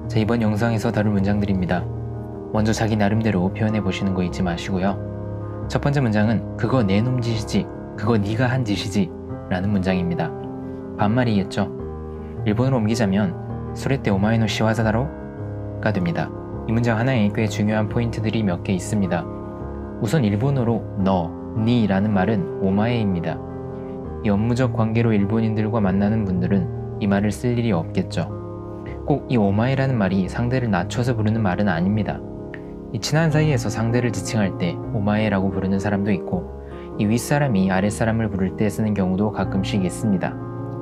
자, 이번 영상에서 다룰 문장들입니다. 먼저 자기 나름대로 표현해 보시는 거 잊지 마시고요. 첫 번째 문장은 그거 내 놈 짓이지, 그거 네가 한 짓이지 라는 문장입니다. 반말이겠죠. 일본어로 옮기자면 소레떼 오마에노 시와자다로가 됩니다. 이 문장 하나에 꽤 중요한 포인트들이 몇 개 있습니다. 우선 일본어로 너, 니라는 말은 오마에입니다. 이 업무적 관계로 일본인들과 만나는 분들은 이 말을 쓸 일이 없겠죠. 꼭 이 오마에라는 말이 상대를 낮춰서 부르는 말은 아닙니다. 이 친한 사이에서 상대를 지칭할 때 오마에라고 부르는 사람도 있고, 이 윗사람이 아랫사람을 부를 때 쓰는 경우도 가끔씩 있습니다.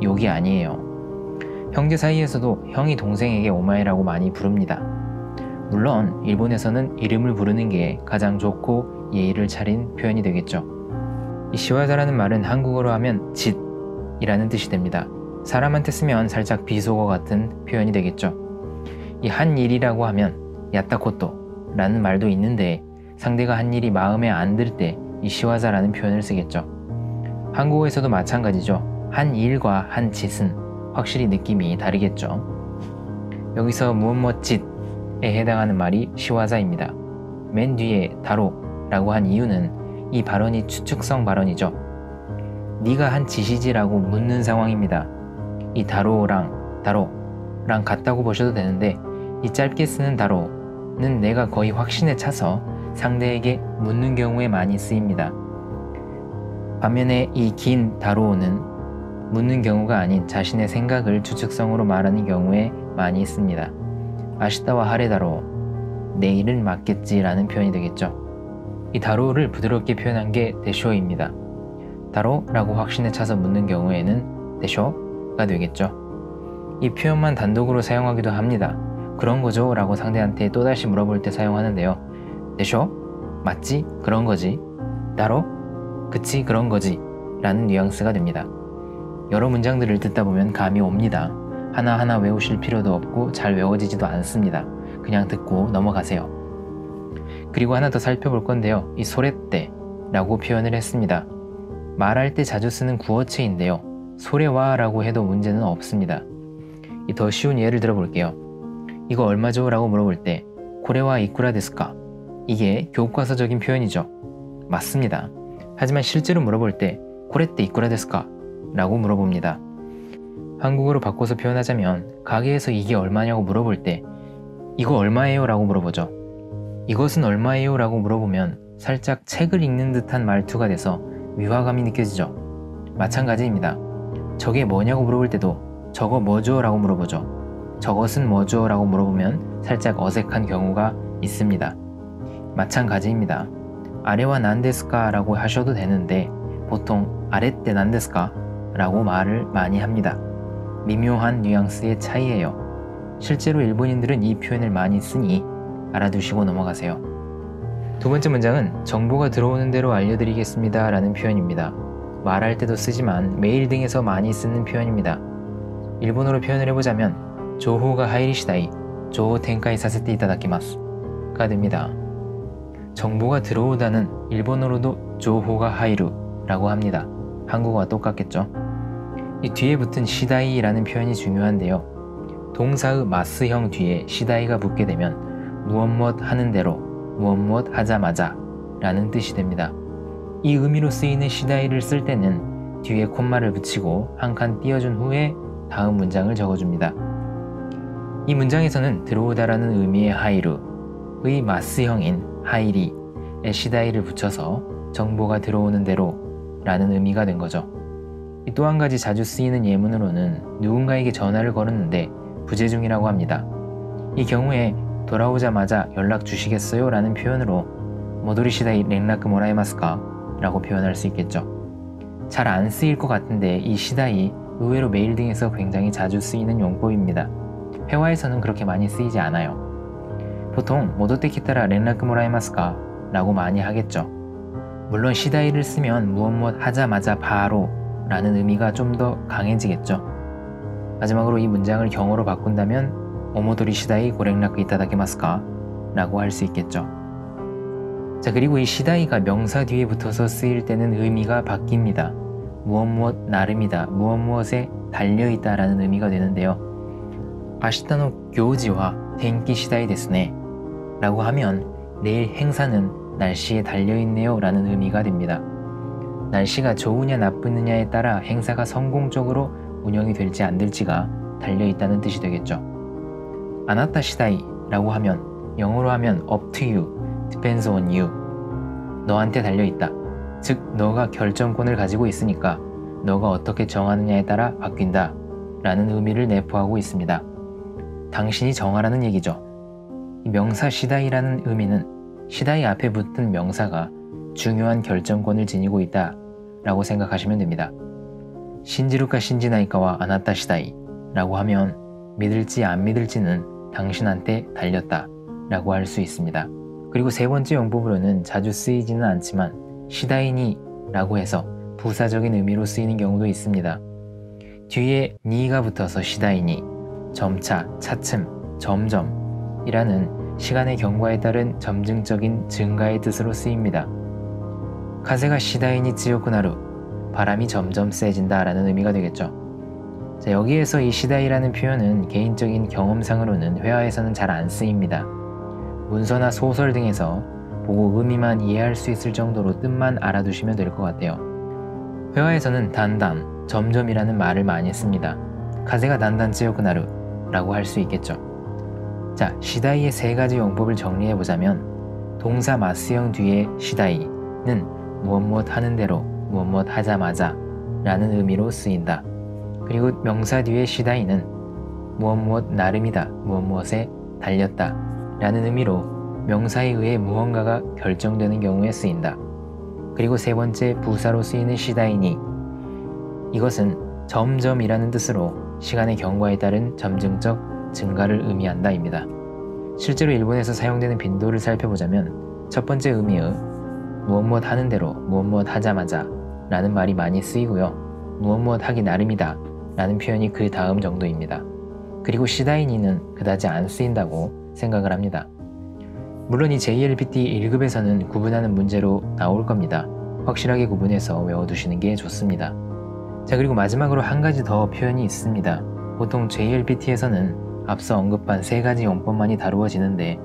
욕이 아니에요. 형제 사이에서도 형이 동생에게 오마에라고 많이 부릅니다. 물론 일본에서는 이름을 부르는 게 가장 좋고 예의를 차린 표현이 되겠죠. 이 시와자라는 말은 한국어로 하면 짓이라는 뜻이 됩니다. 사람한테 쓰면 살짝 비속어 같은 표현이 되겠죠. 이 한 일이라고 하면 야타코토 라는 말도 있는데, 상대가 한 일이 마음에 안 들 때 이 시와자라는 표현을 쓰겠죠. 한국어에서도 마찬가지죠. 한 일과 한 짓은 확실히 느낌이 다르겠죠. 여기서 무엇 짓에 해당하는 말이 시와자입니다. 맨 뒤에 다로라고 한 이유는 이 발언이 추측성 발언이죠. 네가 한 짓이지라고 묻는 상황입니다. 이 다로랑 같다고 보셔도 되는데, 이 짧게 쓰는 다로는 내가 거의 확신에 차서 상대에게 묻는 경우에 많이 쓰입니다. 반면에 이 긴 다로는 묻는 경우가 아닌 자신의 생각을 추측성으로 말하는 경우에 많이 씁니다. 아시타와 하레다로, 내일은 맞겠지라는 표현이 되겠죠. 이 다로를 부드럽게 표현한 게 데쇼입니다. 다로라고 확신에 차서 묻는 경우에는 데쇼가 되겠죠. 이 표현만 단독으로 사용하기도 합니다. 그런 거죠? 라고 상대한테 또다시 물어볼 때 사용하는데요. 데쇼? 맞지? 그런 거지. 다로? 그치? 그런 거지. 라는 뉘앙스가 됩니다. 여러 문장들을 듣다 보면 감이 옵니다. 하나하나 외우실 필요도 없고 잘 외워지지도 않습니다. 그냥 듣고 넘어가세요. 그리고 하나 더 살펴볼 건데요. 이 소레떼 라고 표현을 했습니다. 말할 때 자주 쓰는 구어체인데요. 소레와 라고 해도 문제는 없습니다. 이 더 쉬운 예를 들어볼게요. 이거 얼마죠? 라고 물어볼 때 고레와 이쿠라 데스까? 이게 교과서적인 표현이죠. 맞습니다. 하지만 실제로 물어볼 때 고레떼 이쿠라 데스까? 라고 물어봅니다. 한국어로 바꿔서 표현하자면 가게에서 이게 얼마냐고 물어볼 때 이거 얼마예요? 라고 물어보죠. 이것은 얼마예요? 라고 물어보면 살짝 책을 읽는 듯한 말투가 돼서 위화감이 느껴지죠. 마찬가지입니다. 저게 뭐냐고 물어볼 때도 저거 뭐죠? 라고 물어보죠. 저것은 뭐죠? 라고 물어보면 살짝 어색한 경우가 있습니다. 마찬가지입니다. 아래와 난데스까? 라고 하셔도 되는데 보통 아래 때 난데스까? 라고 말을 많이 합니다. 미묘한 뉘앙스의 차이예요. 실제로 일본인들은 이 표현을 많이 쓰니 알아두시고 넘어가세요. 두 번째 문장은 정보가 들어오는 대로 알려드리겠습니다 라는 표현입니다. 말할 때도 쓰지만 메일 등에서 많이 쓰는 표현입니다. 일본어로 표현을 해보자면 조호가 하이리시다이 조호 텐카이 사세테 이타다키마스가 됩니다. 정보가 들어오다는 일본어로도 조호가 하이루 라고 합니다. 한국어와 똑같겠죠. 이 뒤에 붙은 시다이라는 표현이 중요한데요. 동사의 마스형 뒤에 시다이가 붙게 되면 무엇 하는 대로 무엇 하자마자 라는 뜻이 됩니다. 이 의미로 쓰이는 시다이를 쓸 때는 뒤에 콤마를 붙이고 한 칸 띄워준 후에 다음 문장을 적어줍니다. 이 문장에서는 들어오다라는 의미의 하이루의 마스형인 하이리에 시다이를 붙여서 정보가 들어오는 대로 라는 의미가 된 거죠. 또 한 가지 자주 쓰이는 예문으로는 누군가에게 전화를 걸었는데 부재 중이라고 합니다. 이 경우에 돌아오자마자 연락 주시겠어요? 라는 표현으로 모도리시다이 렌라크 모라에마스까? 라고 표현할 수 있겠죠. 잘 안 쓰일 것 같은데 이 시다이 의외로 메일 등에서 굉장히 자주 쓰이는 용법입니다. 회화에서는 그렇게 많이 쓰이지 않아요. 보통 모도테 키타라 렌라크 모라에마스까? 라고 많이 하겠죠. 물론 시다이를 쓰면 무엇 하자마자 바로 라는 의미가 좀 더 강해지겠죠. 마지막으로 이 문장을 경어로 바꾼다면 오모도리 시다이 고랭라크 이타다키마스까? 라고 할 수 있겠죠. 자, 그리고 이 시다이가 명사 뒤에 붙어서 쓰일 때는 의미가 바뀝니다. 무엇 나름이다, 무엇에 달려있다 라는 의미가 되는데요. 아시타노 교지와 텐키 시다이 데스네 라고 하면 내일 행사는 날씨에 달려있네요 라는 의미가 됩니다. 날씨가 좋으냐 나쁘느냐에 따라 행사가 성공적으로 운영이 될지 안 될지가 달려있다는 뜻이 되겠죠. 아나타 시다이 라고 하면 영어로 하면 up to you, depends on you, 너한테 달려있다. 즉 너가 결정권을 가지고 있으니까 너가 어떻게 정하느냐에 따라 바뀐다 라는 의미를 내포하고 있습니다. 당신이 정하라는 얘기죠. 이 명사 시다이라는 의미는 시다이 앞에 붙은 명사가 중요한 결정권을 지니고 있다 라고 생각하시면 됩니다. 신지루카 신지나이카와 아나타 시다이 라고 하면 믿을지 안 믿을지는 당신한테 달렸다 라고 할 수 있습니다. 그리고 세 번째 용법으로는 자주 쓰이지는 않지만 시다이니 라고 해서 부사적인 의미로 쓰이는 경우도 있습니다. 뒤에 니가 붙어서 시다이니, 점차, 차츰, 점점 이라는 시간의 경과에 따른 점증적인 증가의 뜻으로 쓰입니다. 카세가 시다이니 찌요쿠나루, 바람이 점점 세진다 라는 의미가 되겠죠. 자, 여기에서 이 시다이라는 표현은 개인적인 경험상으로는 회화에서는 잘 안 쓰입니다. 문서나 소설 등에서 보고 의미만 이해할 수 있을 정도로 뜻만 알아두시면 될 것 같아요. 회화에서는 단단, 점점이라는 말을 많이 씁니다. 카세가 단단 찌요쿠나루 라고 할 수 있겠죠. 자, 시다이의 세 가지 용법을 정리해보자면 동사 마스형 뒤에 시다이는 무엇 하는 대로 무엇 하자마자 라는 의미로 쓰인다. 그리고 명사 뒤에 시다이는 무엇 나름이다, 무엇에 달렸다 라는 의미로 명사에 의해 무언가가 결정되는 경우에 쓰인다. 그리고 세 번째 부사로 쓰이는 시다이니, 이것은 점점이라는 뜻으로 시간의 경과에 따른 점증적 증가를 의미한다 입니다. 실제로 일본에서 사용되는 빈도를 살펴보자면 첫 번째 의미의 무엇 하는 대로 무엇 하자마자 라는 말이 많이 쓰이고요. 무엇 하기 나름이다 라는 표현이 그 다음 정도입니다. 그리고 시다이니는 그다지 안 쓰인다고 생각을 합니다. 물론 이 JLPT 1급에서는 구분하는 문제로 나올 겁니다. 확실하게 구분해서 외워두시는 게 좋습니다. 자, 그리고 마지막으로 한 가지 더 표현이 있습니다. 보통 JLPT에서는 앞서 언급한 세 가지 용법만이 다루어지는데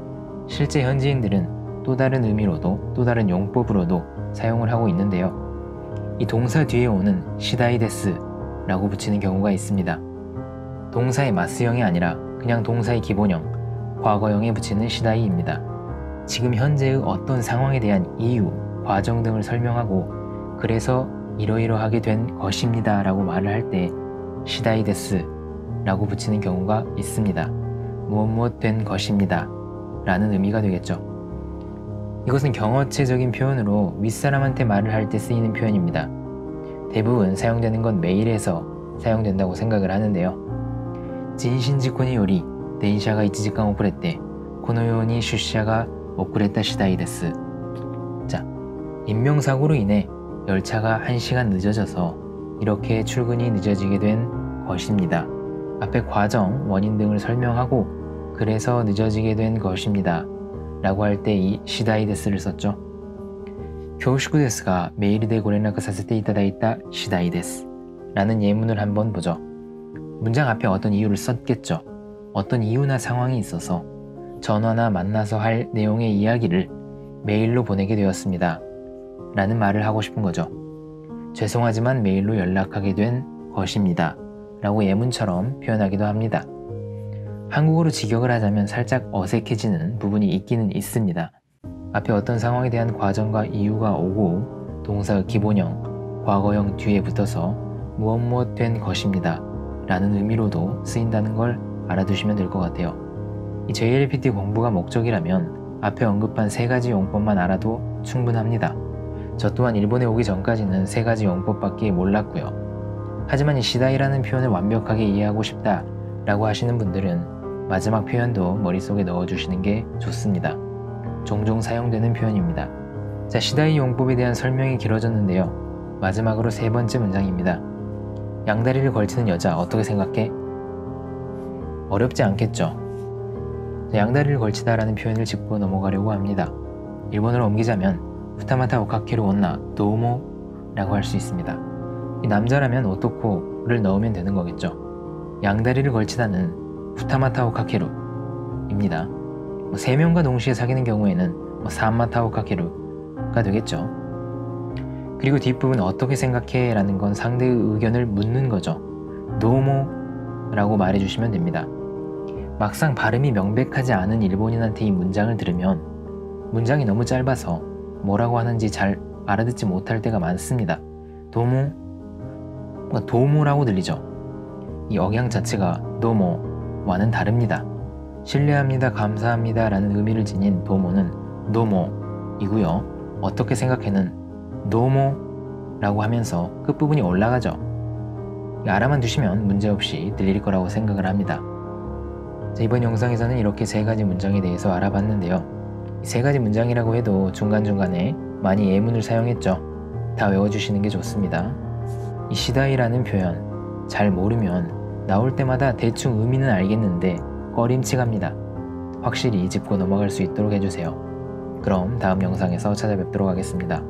실제 현지인들은 또 다른 의미로도 또 다른 용법으로도 사용을 하고 있는데요. 이 동사 뒤에 오는 시다이 데스 라고 붙이는 경우가 있습니다. 동사의 마스형이 아니라 그냥 동사의 기본형, 과거형에 붙이는 시다이입니다. 지금 현재의 어떤 상황에 대한 이유, 과정 등을 설명하고 그래서 이러이러하게 된 것입니다 라고 말을 할 때 시다이 데스 라고 붙이는 경우가 있습니다. 무엇 된 것입니다 라는 의미가 되겠죠. 이것은 경어체적인 표현으로 윗사람한테 말을 할 때 쓰이는 표현입니다. 대부분 사용되는 건 메일에서 사용된다고 생각을 하는데요. 진신지코니 요리電車が 1時間遅れてこのように出社が遅れた次第です。 자, 인명사고로 인해 열차가 1시간 늦어져서 이렇게 출근이 늦어지게 된 것입니다. 앞에 과정, 원인 등을 설명하고 그래서 늦어지게 된 것입니다 라고 할 때 이 시다이 데스를 썼죠. 恐縮ですがメールでご連絡させていただいた次第です라는 예문을 한번 보죠. 문장 앞에 어떤 이유를 썼겠죠. 어떤 이유나 상황이 있어서 전화나 만나서 할 내용의 이야기를 메일로 보내게 되었습니다 라는 말을 하고 싶은 거죠. 죄송하지만 메일로 연락하게 된 것입니다 라고 예문처럼 표현하기도 합니다. 한국어로 직역을 하자면 살짝 어색해지는 부분이 있기는 있습니다. 앞에 어떤 상황에 대한 과정과 이유가 오고 동사의 기본형, 과거형 뒤에 붙어서 무엇 된 것입니다 라는 의미로도 쓰인다는 걸 알아두시면 될 것 같아요. 이 JLPT 공부가 목적이라면 앞에 언급한 세 가지 용법만 알아도 충분합니다. 저 또한 일본에 오기 전까지는 세 가지 용법밖에 몰랐고요. 하지만 이 시다이라는 표현을 완벽하게 이해하고 싶다 라고 하시는 분들은 마지막 표현도 머릿속에 넣어주시는 게 좋습니다. 종종 사용되는 표현입니다. 자, 시다이 용법에 대한 설명이 길어졌는데요. 마지막으로 세 번째 문장입니다. 양다리를 걸치는 여자 어떻게 생각해? 어렵지 않겠죠? 자, 양다리를 걸치다 라는 표현을 짚고 넘어가려고 합니다. 일본어로 옮기자면 후타마타 오카케루 온나 도우모 라고 할 수 있습니다. 이 남자라면 오토코를 넣으면 되는 거겠죠. 양다리를 걸치다는 후타마타오 카케루입니다. 3명과 동시에 사귀는 경우에는 산마타오 카케루가 되겠죠. 그리고 뒷부분 어떻게 생각해? 라는 건 상대의 의견을 묻는 거죠. 도모 라고 말해주시면 됩니다. 막상 발음이 명백하지 않은 일본인한테 이 문장을 들으면 문장이 너무 짧아서 뭐라고 하는지 잘 알아듣지 못할 때가 많습니다. 도모라고 들리죠. 이 억양 자체가 도모와는 다릅니다. 신뢰합니다, 감사합니다 라는 의미를 지닌 도모는 도모이고요. 어떻게 생각해는 도모라고 하면서 끝부분이 올라가죠. 알아만 두시면 문제없이 들릴 거라고 생각을 합니다. 자, 이번 영상에서는 이렇게 3가지 문장에 대해서 알아봤는데요. 3가지 문장이라고 해도 중간중간에 많이 예문을 사용했죠. 다 외워주시는 게 좋습니다. 이 시다이라는 표현 잘 모르면 나올 때마다 대충 의미는 알겠는데 꺼림칙합니다. 확실히 짚고 넘어갈 수 있도록 해주세요. 그럼 다음 영상에서 찾아뵙도록 하겠습니다.